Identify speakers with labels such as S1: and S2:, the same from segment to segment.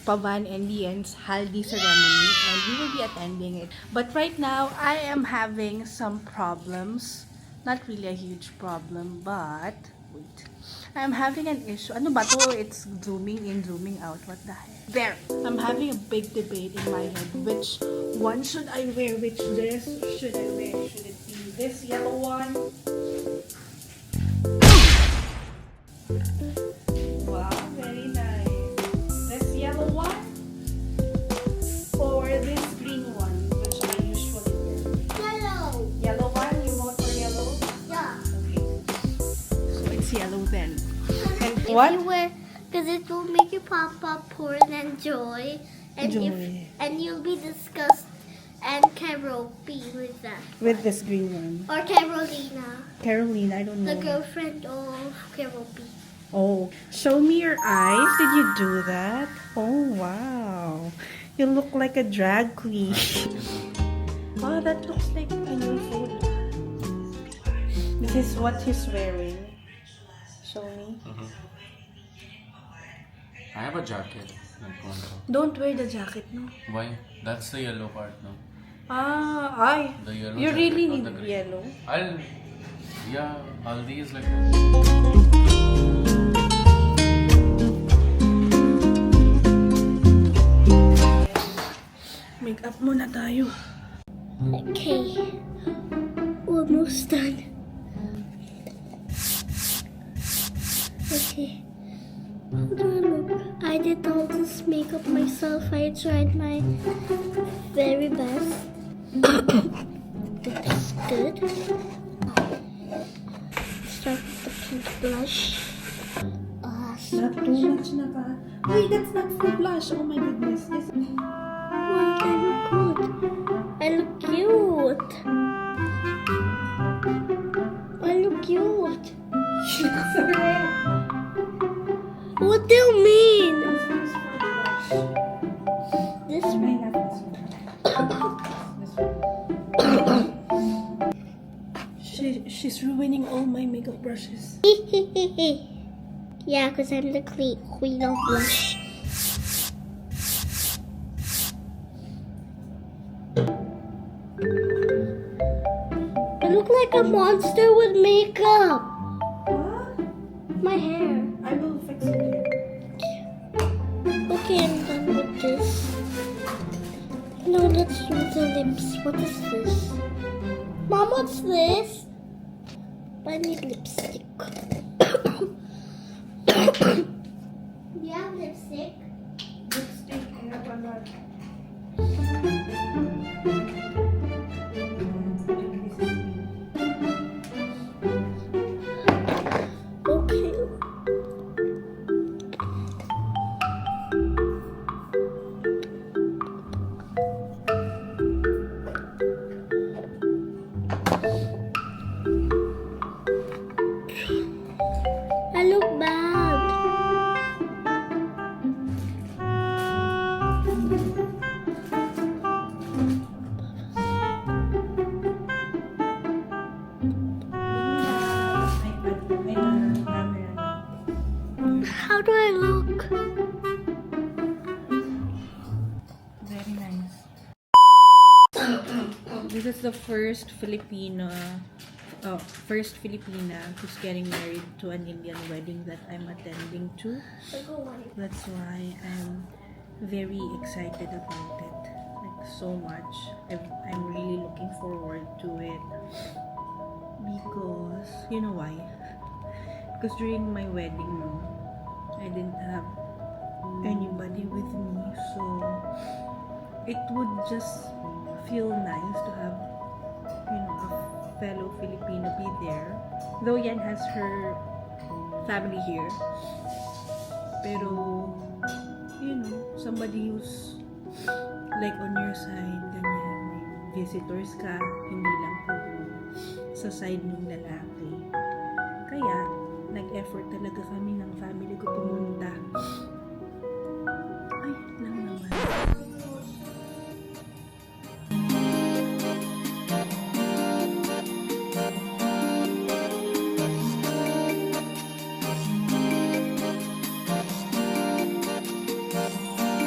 S1: Pavan and Lian's Haldi ceremony, and we will be attending it. But right now, I am having some problems. Not really a huge problem, but wait. I'm having an issue. Ano ba to? It's zooming in, zooming out. What the heck? There! I'm having a big debate in my head. Which one should I wear? Which dress should I wear? Should it be this yellow one? Wow, very nice. This yellow one? Or this green one, which I usually wear?
S2: Yellow.
S1: Yellow one? You vote for yellow?
S2: Yeah.
S1: Okay. So it's yellow then. And
S2: If
S1: what?
S2: you wear, because it will make you pop up porn and joy, and
S1: Joy.
S2: and you'll be disgusted and karaoke with that.
S1: With this green one.
S2: Or Carolina,
S1: Caroline, I don't
S2: the
S1: know.
S2: girlfriend of karaoke.
S1: Oh, show me your eyes. Did you do that? Oh, wow. You look like a drag queen. Oh, that looks like a new photo. This is what he's wearing. Show me.
S3: I have a jacket. Like one.
S1: Don't wear the jacket, no?
S3: Why? That's the yellow part, no?
S1: Ah, ay.
S3: The yellow
S1: You
S3: jacket,
S1: really
S3: not
S1: need
S3: the green.
S1: yellow.
S3: Yeah, Haldi is like
S1: Make-up muna tayo.
S2: Okay, almost done. Okay, how do I look? I did all this makeup myself. I tried my very best. Looks good. Start with the pink blush.
S1: Not too much na ba? Wait, that's not full blush. Oh my goodness. Yes.
S2: Why I look good? I look cute. I look cute. What do you mean? This one.
S1: She's ruining all my makeup brushes.
S2: Yeah, because I'm the queen of blush. I look like a monster with makeup.
S1: What?
S2: My hair.
S1: I will fix it.
S2: Okay, I'm done with this. Now let's do the lips. What is this? Mom, what's this? I need lipstick. You have lipstick?
S1: Lipstick. I have a lot.
S2: Okay. I look bad. How do I look?
S1: Very nice. This is the first first Filipina who's getting married to an Indian wedding that I'm attending to. That's why I'm very excited about it. Like so much. I'm really looking forward to it. Because, you know why? Because during my wedding, no, I didn't have anybody with me. So, it would just feel nice to have, you know, a fellow Filipino be there. Though Yan has her family here. Pero, you know, somebody who's like on your side, ganyan, may visitors ka, hindi lang po sa side ng lalaki. Kaya, nag-effort talaga kami ng family ko pumunta. Ay, lang naman.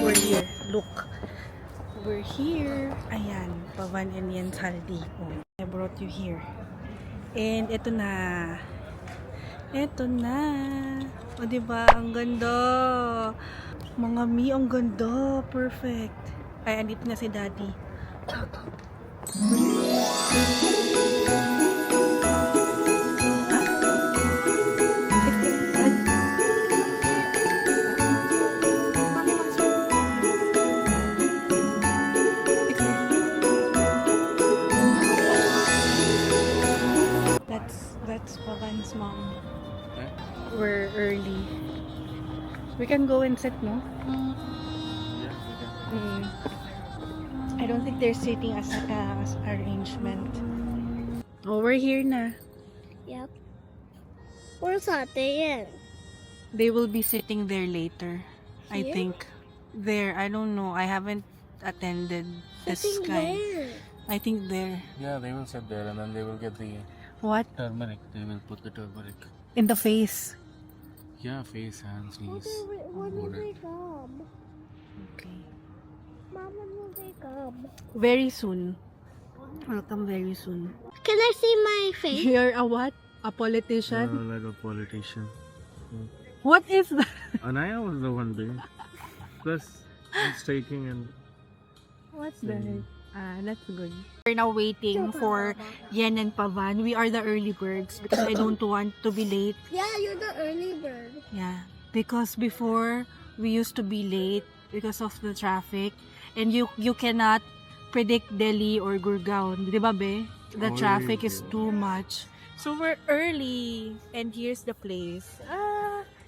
S1: We're here. Look. We're here. Ayan. Pavan and Yen's Haldi. Oh, I brought you here. And ito na. Ito na. O, diba? Ang ganda. Mga mi, ang ganda. Perfect. Ay, andito na si Daddy. That's Pavan's mom.
S3: Okay.
S1: We're early. We can go and sit, no?
S3: Yeah, we can.
S1: I don't think they're sitting as arrangement. Oh, we're here na.
S2: Yep. Where's Ate?
S1: They will be sitting there later. I
S2: Here?
S1: think. There. I don't know. I haven't attended this
S2: Sitting
S1: kind.
S2: where?
S1: I think there.
S3: Yeah, they will sit there and then they will get the
S1: What?
S3: turmeric. They will put the turmeric.
S1: In the face.
S3: Yeah, face, hands, knees.
S2: When will
S3: Forehead.
S2: they come?
S1: Okay.
S2: Mom, when will they come?
S1: Very soon. Welcome very soon.
S2: Can I see my face?
S1: You're a what? A politician?
S3: like a politician.
S1: What is that?
S3: Anaya was the one there. Plus, it's taking and
S1: What's that? That's good. We're now waiting for Yen and Pavan. We are the early birds because I don't want to be late.
S2: Yeah, you're the early bird.
S1: Yeah, because before we used to be late because of the traffic, and you cannot predict Delhi or Gurgaon, di ba be? The traffic is too much. So we're early, and here's the place.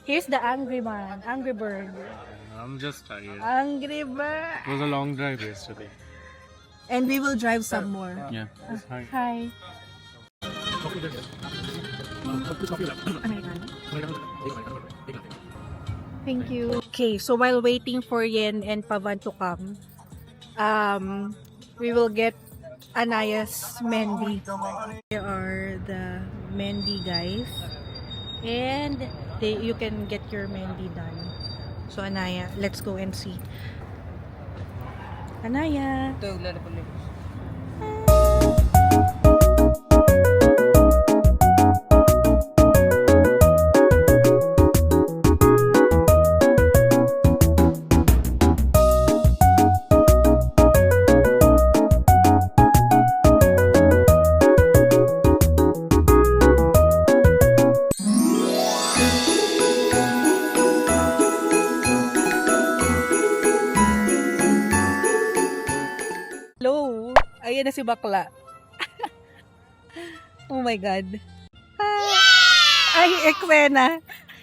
S1: Here's the angry man, angry bird.
S3: I'm just tired.
S1: Angry bird.
S3: It was a long drive yesterday.
S1: And we will drive some more.
S3: Yeah. Hi.
S1: Hi. Americano. Thank you. Okay, so while waiting for Yen and Pavan to come, we will get Anaya's Mendy. Here are the Mendy guys, and you can get your Mendy done. So Anaya, let's go and see. Anaya. Hello! Ayan na si Bakla. Oh my God. Ay, Ekwena.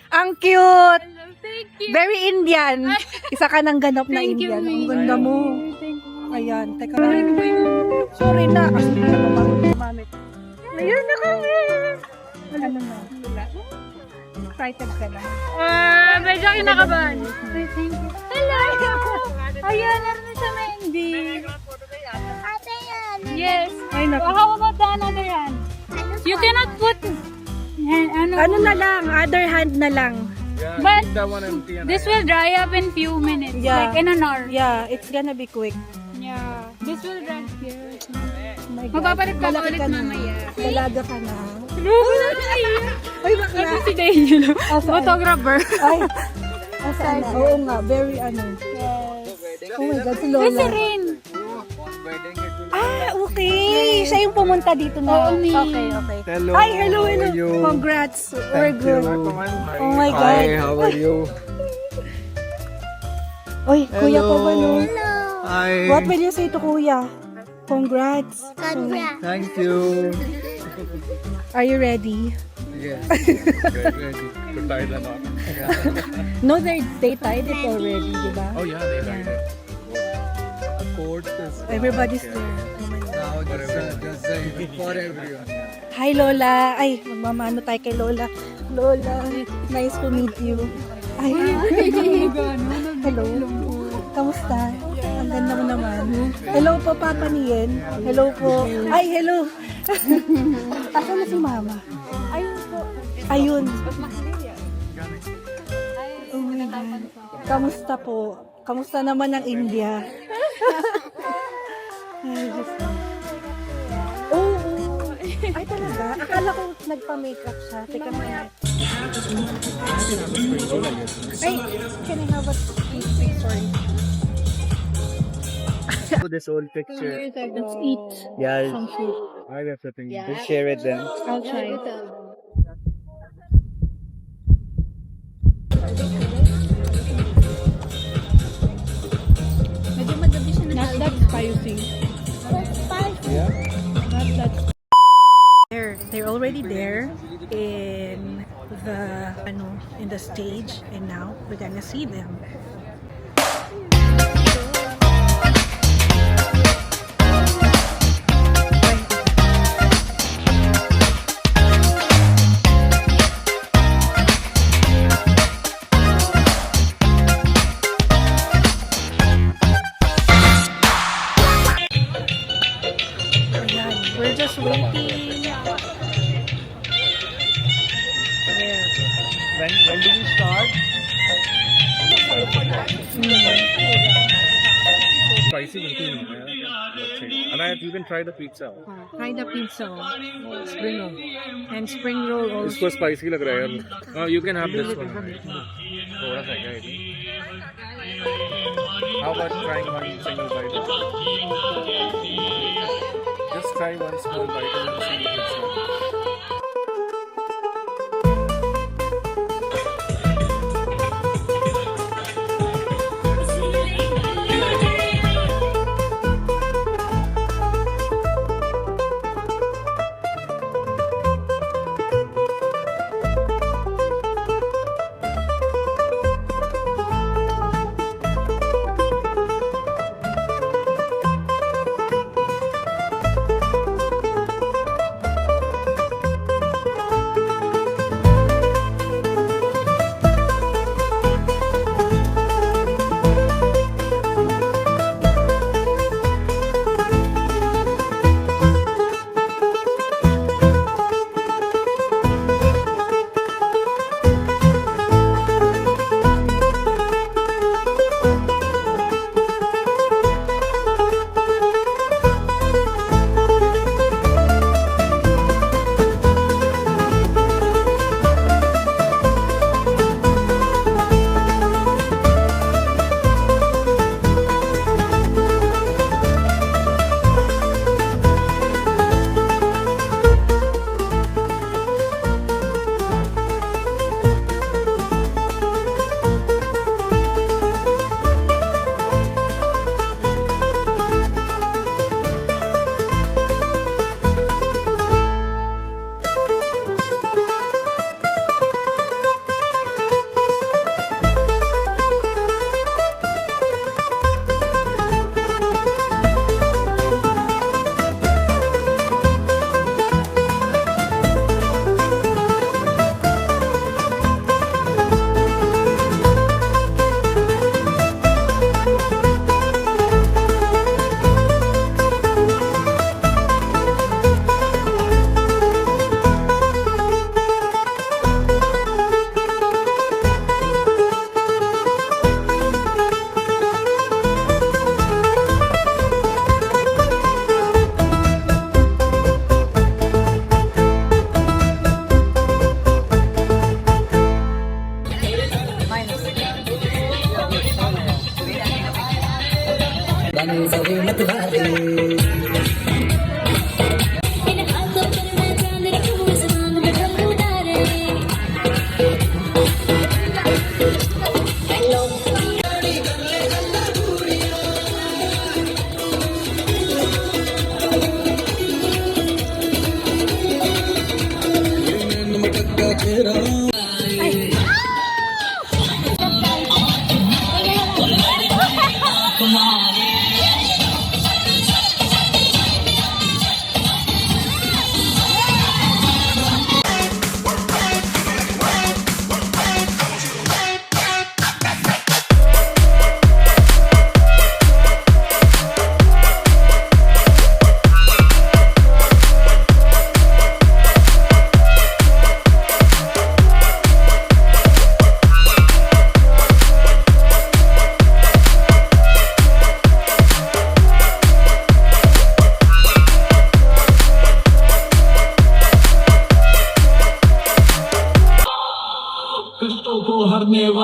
S1: Ang cute!
S4: Thank you.
S1: Very Indian. Isa ka ng ganap na
S4: Thank you,
S1: Indian. Ang
S4: May.
S1: ganda mo.
S4: Thank you.
S1: Ayan, teka lang. Sorry na. Kasi hindi na mamamit. Ayan na kami! Ano na? Excited ka na.
S4: Medyo kinakabahan. Thank you. Hello! Ayan, naroon sa Mendy.
S2: Ate yan.
S4: Yes.
S1: Ay, naku.
S4: How about the another hand? You cannot put
S1: Ano na lang, other hand na lang.
S3: Yeah,
S4: But
S3: keep that one empty.
S4: this will dry up in few minutes.
S1: Yeah.
S4: Like in an hour.
S1: Yeah, it's gonna be quick.
S4: Yeah. This will dry. Yes.
S1: Oh my God.
S4: Magpapalit ka
S1: Malaki
S4: ulit
S1: ka na.
S4: mamaya.
S1: Dalaga ka na.
S4: Ay,
S1: Ay, bakla.
S4: si Daniel.
S1: Asaan?
S4: Photographer.
S1: Ay, asaan na? Oo nga, very ano. Oh my God, si Lola.
S4: Kasi rin.
S1: Ah, okay. Siya yung pumunta dito na.
S4: Oo, me.
S1: Okay, okay.
S5: Hello.
S1: Hi, hello,
S5: How are
S1: hello.
S5: you?
S1: Congrats. We're
S5: Thank
S1: good.
S5: you.
S1: Oh my God.
S5: Hi, how are you?
S1: Oy, Kuya
S5: Hello.
S1: pa ba no?
S2: Hello.
S5: Hi.
S1: What will you say to Kuya? Congrats.
S2: Congrats.
S5: Thank you.
S1: Are you ready?
S5: Yes.
S3: To tie the knot.
S1: No, they tied it already, di ba?
S3: Oh yeah, they tied it.
S5: A court is
S1: Everybody's there. Oh my God.
S5: now just say for everyone.
S1: Hi, Lola. Ay, magmamano tayo kay Lola. Lola, nice to meet you. Ay, hello. Kamusta? Ang ganda mo naman. Hello po, Papa Nien. Hello po. Ay, hello. Asan na si Mama? Ayun po. Ayun. Oh my God. Kamusta po? Kamusta naman ang India? Ay, Diyos ko. Oo. Ay, talaga? Akala ko nagpa-makeup siya. Teka mo yan. Ay, can I have a sorry.
S3: This old picture.
S1: Let's eat
S3: Yeah,
S1: some food.
S3: I have the thing.
S5: We'll share it then.
S1: I'll try it. Not that spicy.
S5: Yeah.
S1: Not that. They're already there in the stage, and now we're gonna see them. Ayan, we're just waiting. There.
S3: When do we start? Spicy बिल्कुल नहीं है यार. And I have even tried the pizza.
S1: Try the pizza. Spring roll. And spring roll also.
S3: इसको spicy लग रहा है यार. You can have this one. थोड़ा सा क्या है? How about trying one single bite? Just try one small bite and see if it's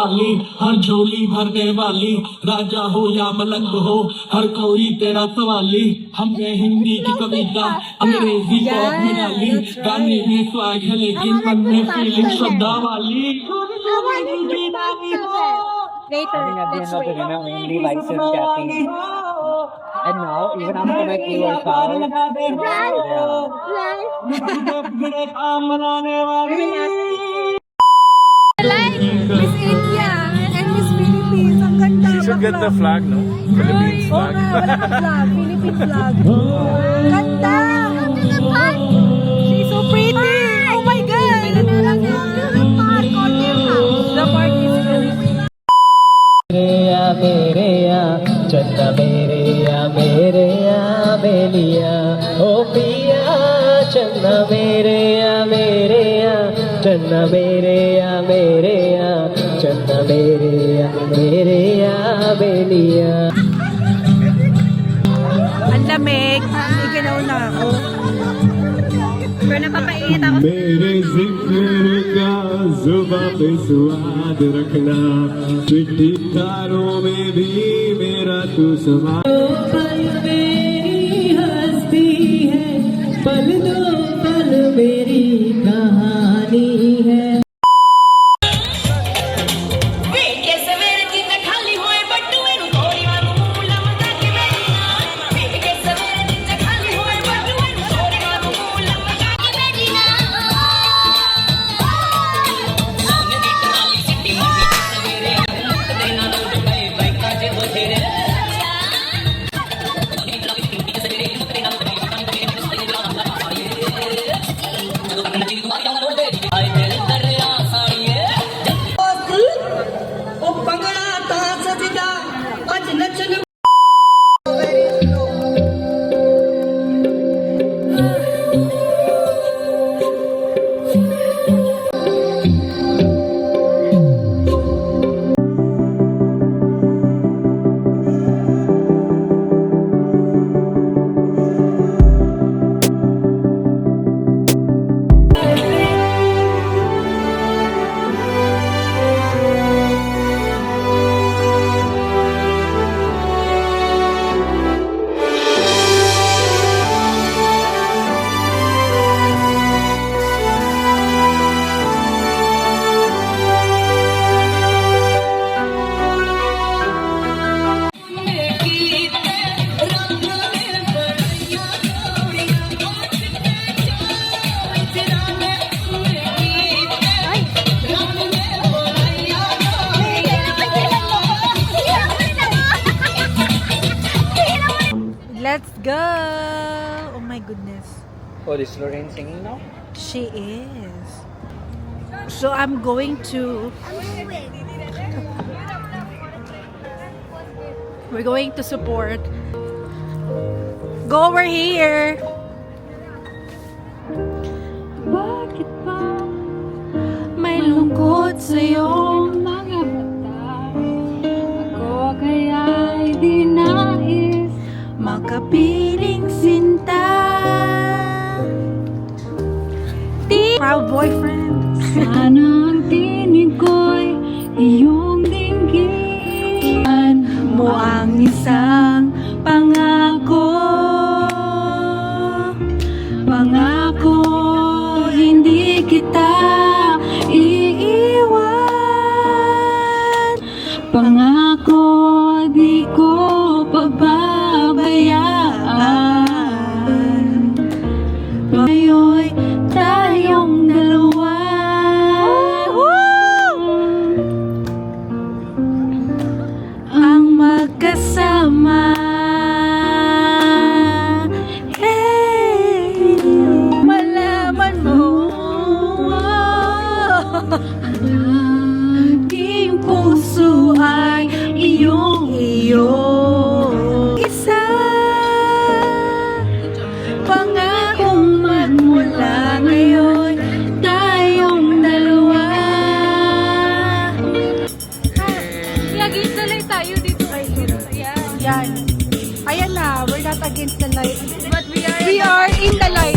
S6: वाली, हर झोली भरने वाली, राजा हो या मलंग हो, हर कोई तेरा सवाली। हमने हिंदी की कविता अंग्रेजी को अपना ली, गाने में स्वाग है लेकिन मन में फीलिंग श्रद्धा वाली।
S4: Later, let's wait.
S5: Only likes and chatting. And now, even after my 3 years out,
S4: Like Miss India and Miss Philippines. Ang ganda.
S3: You should get the flag, no? Philippines
S4: Oo
S3: flag.
S4: nga, wala kang flag. Philippine flag. Ganda! She's so pretty! Oh my God! The park is really
S7: मेरे या चन्ना मेरे या बेलिया ओ पिया चन्ना मेरे या चन्ना मेरे या चन्ना मेरे या बेलिया.
S4: ang lamig. Iginaw na ako. Pero napapainit ako.
S6: मेरे जिक्र का जुबां पे स्वाद रखना, चिट्ठी तारों में भी मेरा तू समा।
S7: पल मेरी हस्ती है, पल दो पल मेरी कहानी है.
S4: Let's go! Oh my goodness.
S5: Oh, is Lorraine singing now?
S4: She is. So I'm going to... We're going to support. Go over here! Bakit ba may lungkot sa'yo mga mata? Ako kaya'y di nais makapiling sinta. Proud boyfriend. Sana ang tinig ko'y iyong dinggin mo ang isang pangako. Pangako hindi kita iiwan. Pangako di ko pababayaan. Ngayon tayong dalawa ang magkasama. Hey, malaman mo ang aking puso ay iyong isa. Pangakong magmula ngayon tayong dalawa. Lagi tuloy tayo dito. Yan. Ayan na, we're not against the light. But we are in the light.